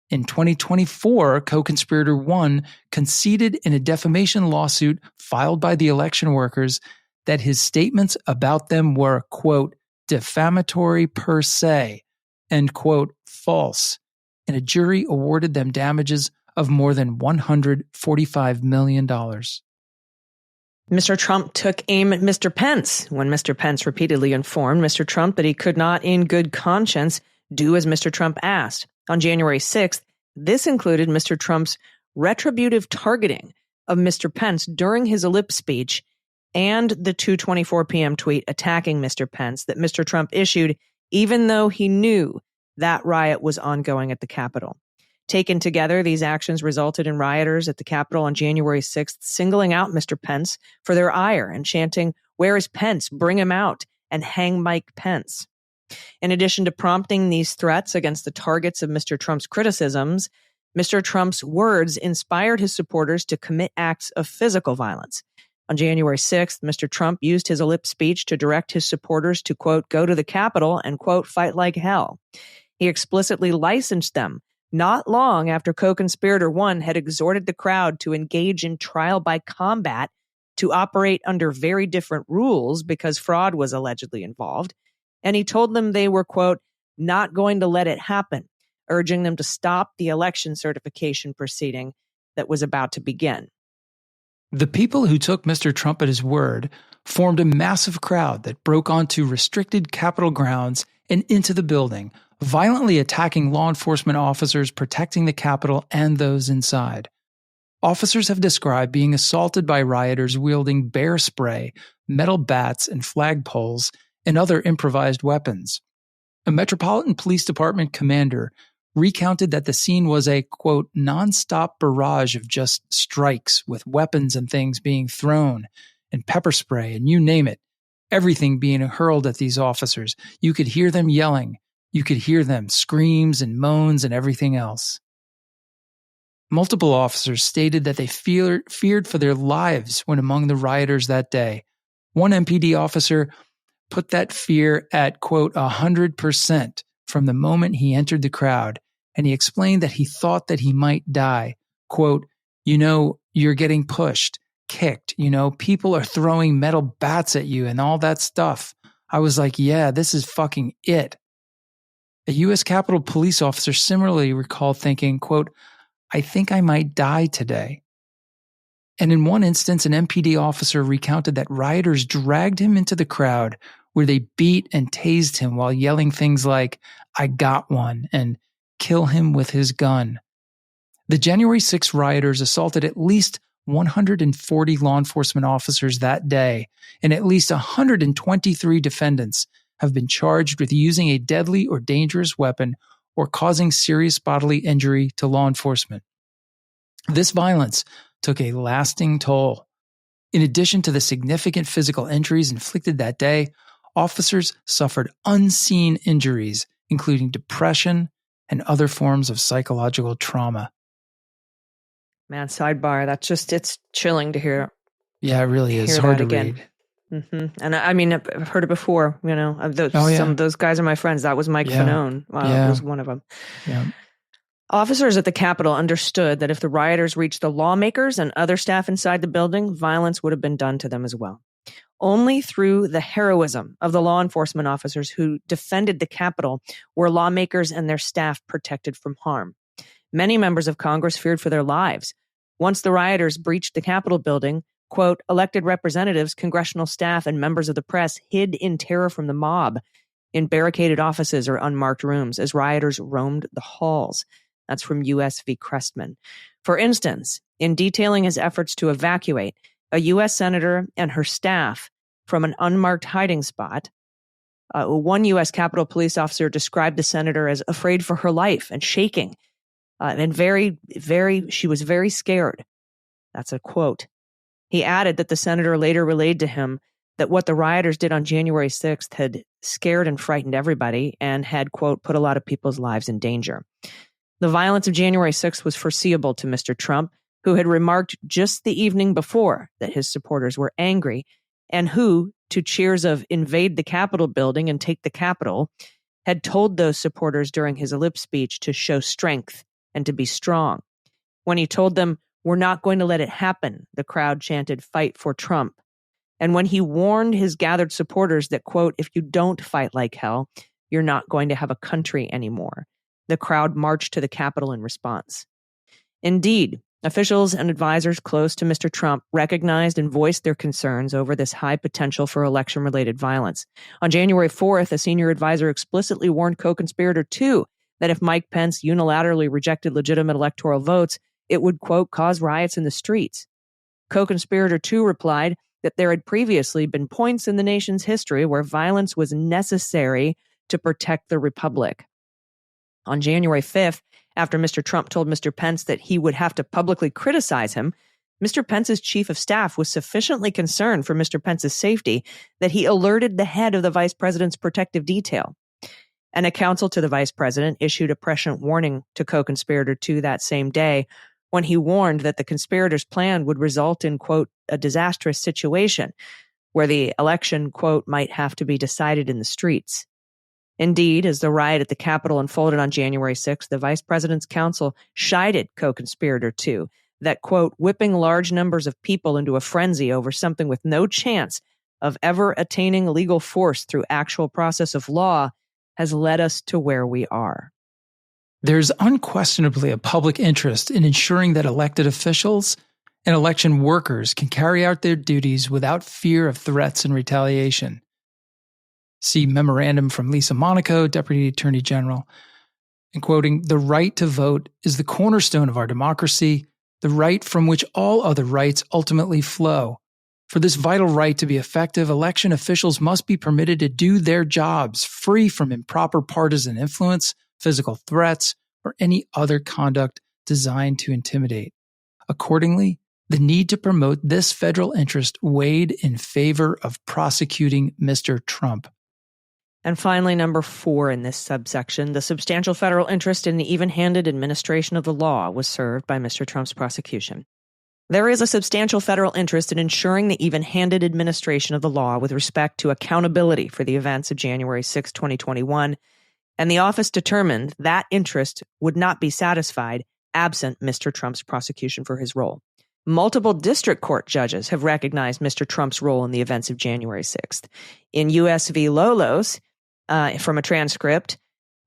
B: In 2024, Co-conspirator 1 conceded in a defamation lawsuit filed by the election workers that his statements about them were, quote, defamatory per se, and, quote, false, and a jury awarded them damages of more than $145 million.
A: Mr. Trump took aim at Mr. Pence when Mr. Pence repeatedly informed Mr. Trump that he could not, in good conscience, do as Mr. Trump asked. On January 6th, this included Mr. Trump's retributive targeting of Mr. Pence during his ellipse speech and the 2:24 p.m. tweet attacking Mr. Pence that Mr. Trump issued, even though he knew that riot was ongoing at the Capitol. Taken together, these actions resulted in rioters at the Capitol on January 6th singling out Mr. Pence for their ire and chanting, "Where is Pence? Bring him out," and "Hang Mike Pence." In addition to prompting these threats against the targets of Mr. Trump's criticisms, Mr. Trump's words inspired his supporters to commit acts of physical violence. On January 6th, Mr. Trump used his ellipse speech to direct his supporters to, quote, "go to the Capitol and, quote, fight like hell." He explicitly licensed them not long after co-conspirator 1 had exhorted the crowd to engage in trial by combat, to operate under very different rules because fraud was allegedly involved. And he told them they were, quote, "not going to let it happen," urging them to stop the election certification proceeding that was about to begin.
B: The people who took Mr. Trump at his word formed a massive crowd that broke onto restricted Capitol grounds and into the building, violently attacking law enforcement officers protecting the Capitol and those inside. Officers have described being assaulted by rioters wielding bear spray, metal bats, and flagpoles, and other improvised weapons. A Metropolitan Police Department commander recounted that the scene was a, quote, nonstop barrage of just strikes with weapons and things being thrown, and pepper spray, and you name it, everything being hurled at these officers. You could hear them yelling. You could hear them screams and moans and everything else. Multiple officers stated that they feared for their lives when among the rioters that day. One MPD officer put that fear at, quote, 100% from the moment he entered the crowd, and he explained that he thought that he might die. Quote, "you're getting pushed, kicked, people are throwing metal bats at you and all that stuff. I was like, yeah, this is fucking it." A U.S. Capitol Police officer similarly recalled thinking, quote, "I think I might die today." And in one instance, an MPD officer recounted that rioters dragged him into the crowd where they beat and tased him while yelling things like, "I got one," and "kill him with his gun." The January 6 rioters assaulted at least 140 law enforcement officers that day, and at least 123 defendants have been charged with using a deadly or dangerous weapon or causing serious bodily injury to law enforcement. This violence took a lasting toll. In addition to the significant physical injuries inflicted that day, officers suffered unseen injuries, including depression and other forms of psychological trauma.
A: Man, sidebar, it's chilling to hear.
B: Yeah, it really is. Hard to read.
A: Mm-hmm. And I mean, I've heard it before, some of those guys are my friends. That was Mike Fanone. Was one of them.
B: Yeah.
A: Officers at the Capitol understood that if the rioters reached the lawmakers and other staff inside the building, violence would have been done to them as well. Only through the heroism of the law enforcement officers who defended the Capitol were lawmakers and their staff protected from harm. Many members of Congress feared for their lives. Once the rioters breached the Capitol building, quote, elected representatives, congressional staff, and members of the press hid in terror from the mob in barricaded offices or unmarked rooms as rioters roamed the halls. That's from U.S. v. Crestman. For instance, in detailing his efforts to evacuate a U.S. senator and her staff from an unmarked hiding spot, one U.S. Capitol police officer described the senator as afraid for her life and shaking, and she was very scared. That's a quote. He added that the senator later relayed to him that what the rioters did on January 6th had scared and frightened everybody and had, quote, put a lot of people's lives in danger. The violence of January 6th was foreseeable to Mr. Trump, who had remarked just the evening before that his supporters were angry, and who, to cheers of "invade the Capitol building and take the Capitol," had told those supporters during his ellipse speech to show strength and to be strong. When he told them, "We're not going to let it happen," the crowd chanted, "Fight for Trump." And when he warned his gathered supporters that, quote, "if you don't fight like hell, you're not going to have a country anymore," the crowd marched to the Capitol in response. Indeed, Officials and advisors close to Mr. Trump recognized and voiced their concerns over this high potential for election-related violence. On January 4th, a senior advisor explicitly warned co-conspirator 2 that if Mike Pence unilaterally rejected legitimate electoral votes, it would, quote, cause riots in the streets. Co-conspirator 2 replied that there had previously been points in the nation's history where violence was necessary to protect the republic. On January 5th, after Mr. Trump told Mr. Pence that he would have to publicly criticize him, Mr. Pence's chief of staff was sufficiently concerned for Mr. Pence's safety that he alerted the head of the vice president's protective detail. And a counsel to the vice president issued a prescient warning to co-conspirator 2 that same day when he warned that the conspirators' plan would result in, quote, a disastrous situation where the election, quote, might have to be decided in the streets. Indeed, as the riot at the Capitol unfolded on January 6th, the vice president's counsel chided co-conspirator 2 that, quote, whipping large numbers of people into a frenzy over something with no chance of ever attaining legal force through actual process of law has led us to where we are.
B: There's unquestionably a public interest in ensuring that elected officials and election workers can carry out their duties without fear of threats and retaliation. See memorandum from Lisa Monaco, Deputy Attorney General, and quoting, "The right to vote is the cornerstone of our democracy, the right from which all other rights ultimately flow. For this vital right to be effective, election officials must be permitted to do their jobs free from improper partisan influence, physical threats, or any other conduct designed to intimidate. Accordingly, the need to promote this federal interest weighed in favor of prosecuting Mr. Trump."
A: And finally, number 4 in this subsection, the substantial federal interest in the even-handed administration of the law was served by Mr. Trump's prosecution. There is a substantial federal interest in ensuring the even-handed administration of the law with respect to accountability for the events of January 6, 2021, and the office determined that interest would not be satisfied absent Mr. Trump's prosecution for his role. Multiple district court judges have recognized Mr. Trump's role in the events of January 6th. In U.S. v. Lolos, from a transcript,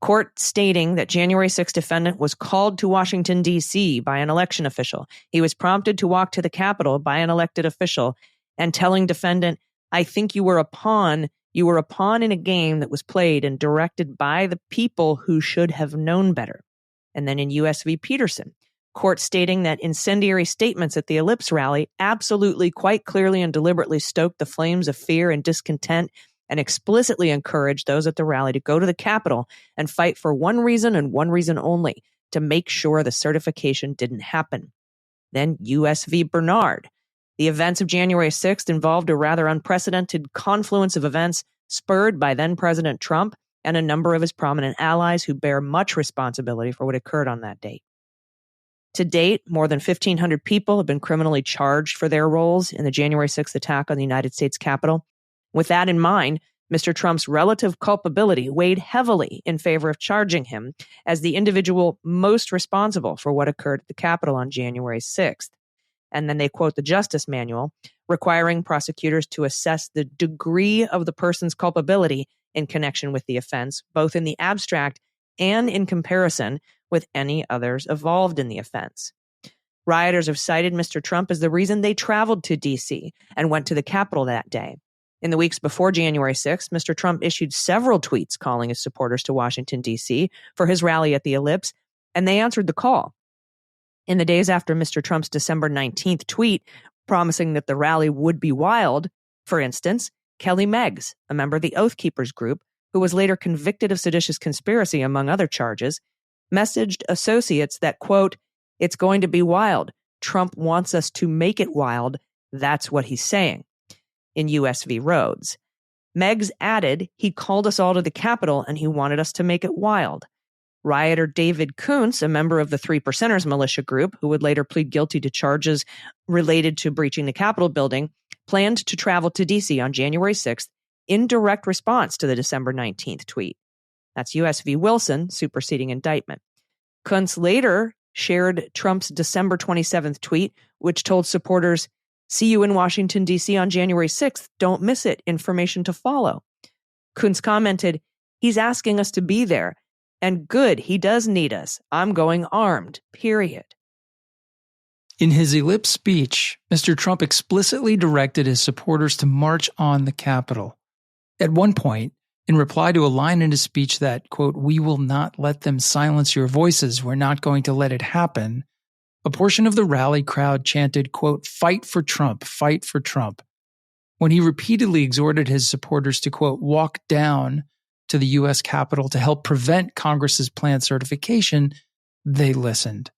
A: court stating that January 6th defendant was called to Washington, D.C. by an election official. He was prompted to walk to the Capitol by an elected official and telling defendant, "I think you were a pawn in a game that was played and directed by the people who should have known better." And then in U.S. v. Peterson, court stating that incendiary statements at the Ellipse rally absolutely, quite clearly and deliberately stoked the flames of fear and discontent and explicitly encouraged those at the rally to go to the Capitol and fight for one reason and one reason only, to make sure the certification didn't happen. Then U.S. v. Bernard. The events of January 6th involved a rather unprecedented confluence of events spurred by then-President Trump and a number of his prominent allies who bear much responsibility for what occurred on that date. To date, more than 1,500 people have been criminally charged for their roles in the January 6th attack on the United States Capitol. With that in mind, Mr. Trump's relative culpability weighed heavily in favor of charging him as the individual most responsible for what occurred at the Capitol on January 6th. And then they quote the Justice Manual, requiring prosecutors to assess the degree of the person's culpability in connection with the offense, both in the abstract and in comparison with any others involved in the offense. Rioters have cited Mr. Trump as the reason they traveled to D.C. and went to the Capitol that day. In the weeks before January 6th, Mr. Trump issued several tweets calling his supporters to Washington, D.C. for his rally at the Ellipse, and they answered the call. In the days after Mr. Trump's December 19th tweet promising that the rally would be wild, for instance, Kelly Meggs, a member of the Oath Keepers group, who was later convicted of seditious conspiracy among other charges, messaged associates that, quote, "It's going to be wild. Trump wants us to make it wild. That's what he's saying," in U.S. v. Rhodes. Meggs added he called us all to the Capitol and he wanted us to make it wild. Rioter David Koontz, a member of the Three Percenters militia group, who would later plead guilty to charges related to breaching the Capitol building, planned to travel to D.C. on January 6th in direct response to the December 19th tweet. That's U.S. v. Wilson, superseding indictment. Koontz later shared Trump's December 27th tweet, which told supporters, "See you in Washington, D.C. on January 6th. Don't miss it. Information to follow." Koontz commented, "He's asking us to be there. And good, he does need us. I'm going armed, period."
B: In his ellipse speech, Mr. Trump explicitly directed his supporters to march on the Capitol. At one point, in reply to a line in his speech that, quote, "We will not let them silence your voices. We're not going to let it happen," a portion of the rally crowd chanted, quote, "Fight for Trump, fight for Trump." When he repeatedly exhorted his supporters to, quote, "walk down to the U.S. Capitol to help prevent Congress's planned certification," they listened.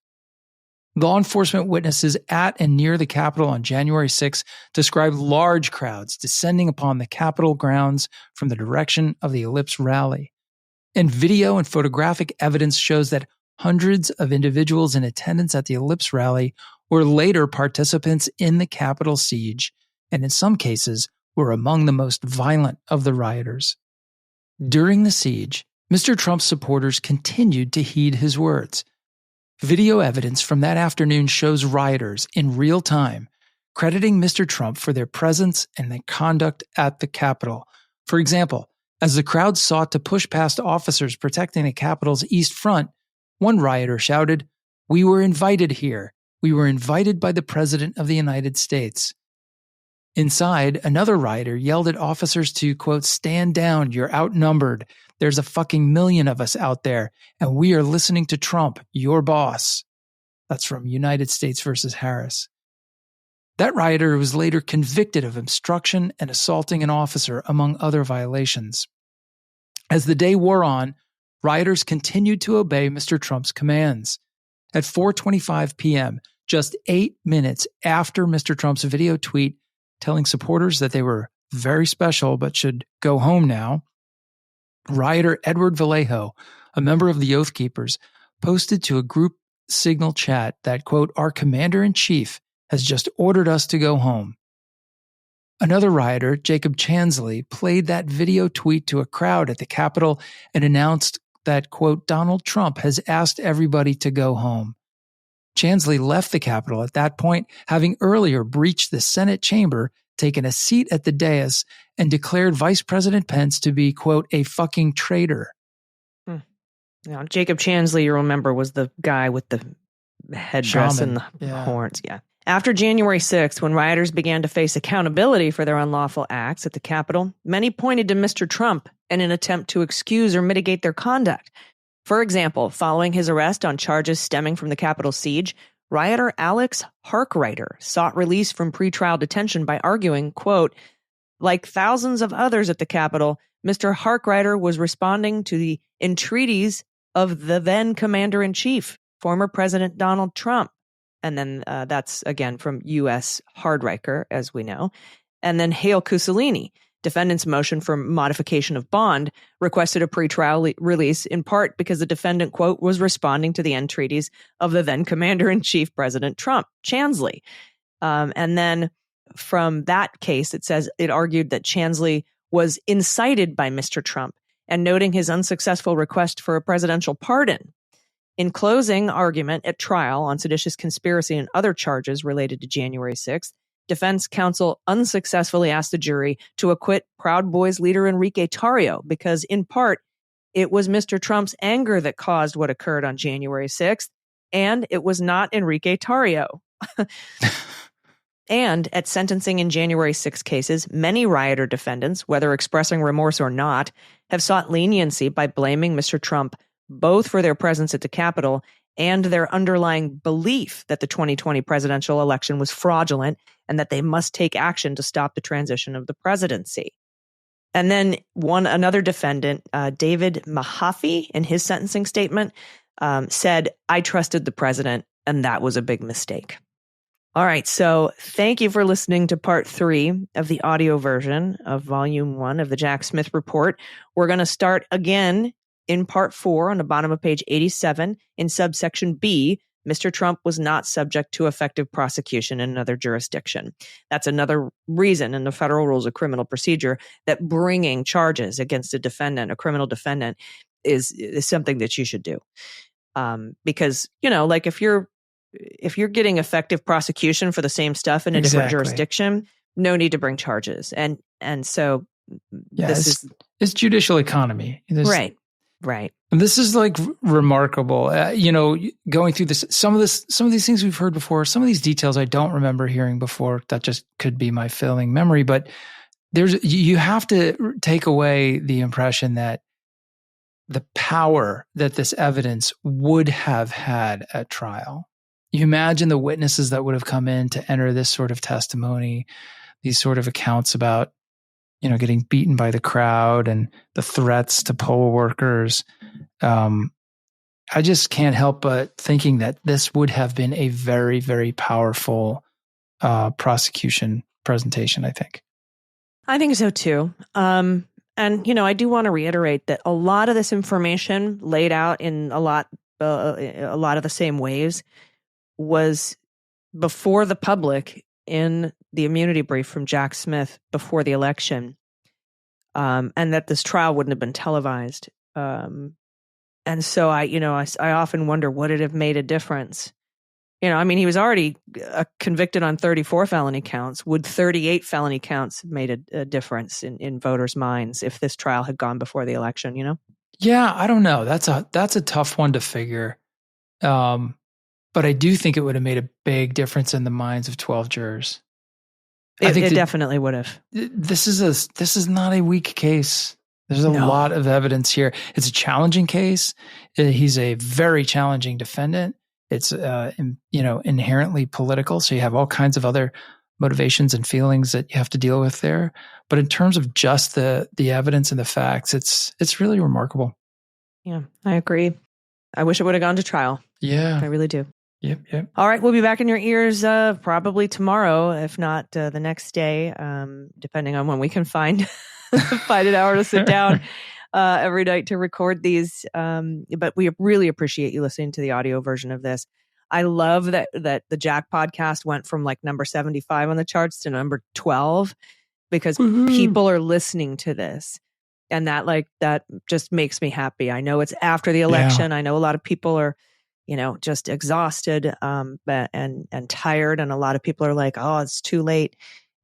B: Law enforcement witnesses at and near the Capitol on January 6 described large crowds descending upon the Capitol grounds from the direction of the ellipse rally. And video and photographic evidence shows that hundreds of individuals in attendance at the ellipse rally were later participants in the Capitol siege, and in some cases were among the most violent of the rioters. During the siege, Mr. Trump's supporters continued to heed his words. Video evidence from that afternoon shows rioters in real time crediting Mr. Trump for their presence and their conduct at the Capitol. For example, as the crowd sought to push past officers protecting the Capitol's east front, one rioter shouted, "We were invited here. We were invited by the President of the United States." Inside, another rioter yelled at officers to, quote, "Stand down, you're outnumbered. There's a fucking million of us out there, and we are listening to Trump, your boss." That's from United States versus Harris. That rioter was later convicted of obstruction and assaulting an officer, among other violations. As the day wore on, rioters continued to obey Mr. Trump's commands. At 4:25 p.m., just 8 minutes after Mr. Trump's video tweet telling supporters that they were very special but should go home now, rioter Edward Vallejo, a member of the Oath Keepers, posted to a group signal chat that, quote, "Our commander-in-chief has just ordered us to go home." Another rioter, Jacob Chansley, played that video tweet to a crowd at the Capitol and announced that, quote, "Donald Trump has asked everybody to go home." Chansley left the Capitol at that point, having earlier breached the Senate chamber, taken a seat at the dais, and declared Vice President Pence to be, quote, "a fucking traitor."
A: Now, Jacob Chansley, you remember, was the guy with the headdress and the horns. Yeah. After January 6th, when rioters began to face accountability for their unlawful acts at the Capitol, many pointed to Mr. Trump in an attempt to excuse or mitigate their conduct. For example, following his arrest on charges stemming from the Capitol siege, rioter Alex Harkreiter sought release from pretrial detention by arguing, quote, "Like thousands of others at the Capitol, Mr. Harkreiter was responding to the entreaties of the then commander-in-chief, former President Donald Trump." And then that's, again, from U.S. Hardriker, as we know. And then Hale Cussolini, defendant's motion for modification of bond, requested a pretrial release in part because the defendant, quote, "was responding to the entreaties of the then commander-in-chief, President Trump," Chansley. And then from that case, it says it argued that Chansley was incited by Mr. Trump and noting his unsuccessful request for a presidential pardon. In closing argument at trial on seditious conspiracy and other charges related to January 6th, defense counsel unsuccessfully asked the jury to acquit Proud Boys leader Enrique Tarrio because, in part, it was Mr. Trump's anger that caused what occurred on January 6th, and it was not Enrique Tarrio. And at sentencing in January 6 cases, many rioter defendants, whether expressing remorse or not, have sought leniency by blaming Mr. Trump both for their presence at the Capitol and their underlying belief that the 2020 presidential election was fraudulent and that they must take action to stop the transition of the presidency. And then another defendant, David Mahaffey, in his sentencing statement, said, "I trusted the president, and that was a big mistake." All right, so thank you for listening to part 3 of the audio version of volume 1 of the Jack Smith Report. We're going to start again in part 4 on the bottom of page 87 in subsection B. Mr. Trump was not subject to effective prosecution in another jurisdiction. That's another reason in the federal rules of criminal procedure that bringing charges against a defendant, a criminal defendant, is something that you should do. Because, you know, like if you're getting effective prosecution for the same stuff in a different jurisdiction, no need to bring charges. And so
B: it's judicial economy.
A: Right. Right.
B: And this is like remarkable. Going through this, some of these things we've heard before, some of these details I don't remember hearing before. That just could be my failing memory. But you have to take away the impression that the power that this evidence would have had at trial. You imagine the witnesses that would have come in to enter this sort of testimony, these sort of accounts about, getting beaten by the crowd and the threats to poll workers. I just can't help but thinking that this would have been a very, very powerful prosecution presentation, I think.
A: I think so too. And, I do want to reiterate that a lot of this information laid out in a lot of the same ways was before the public in the immunity brief from Jack Smith before the election, and that this trial wouldn't have been televised. And so I often wonder, would it have made a difference? He was already convicted on 34 felony counts. Would 38 felony counts have made a difference in voters' minds if this trial had gone before the election,
B: Yeah, I don't know. That's a tough one to figure. But I do think it would have made a big difference in the minds of 12 jurors.
A: It definitely would have.
B: This is not a weak case. There's a lot of evidence here. It's a challenging case. He's a very challenging defendant. It's inherently political, so you have all kinds of other motivations and feelings that you have to deal with there. But in terms of just the evidence and the facts, it's really remarkable.
A: Yeah, I agree. I wish it would have gone to trial.
B: Yeah,
A: I really do.
B: Yep.
A: All right, we'll be back in your ears probably tomorrow, if not the next day, depending on when we can find an hour to sit down every night to record these. But we really appreciate you listening to the audio version of this. I love that the Jack podcast went from like number 75 on the charts to number 12 because people are listening to this. And that just makes me happy. I know it's after the election. Yeah. I know a lot of people are just exhausted and tired. And a lot of people are like, oh, it's too late.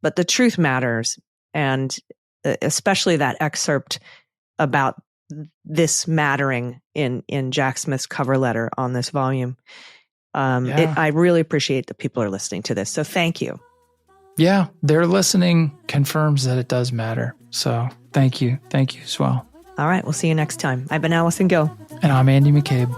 A: But the truth matters. And especially that excerpt about this mattering in Jack Smith's cover letter on this volume. I really appreciate that people are listening to this. So thank you.
B: Yeah, their listening confirms that it does matter. So thank you. Thank you as well.
A: All right, we'll see you next time. I've been Allison Gill.
B: And I'm Andy McCabe.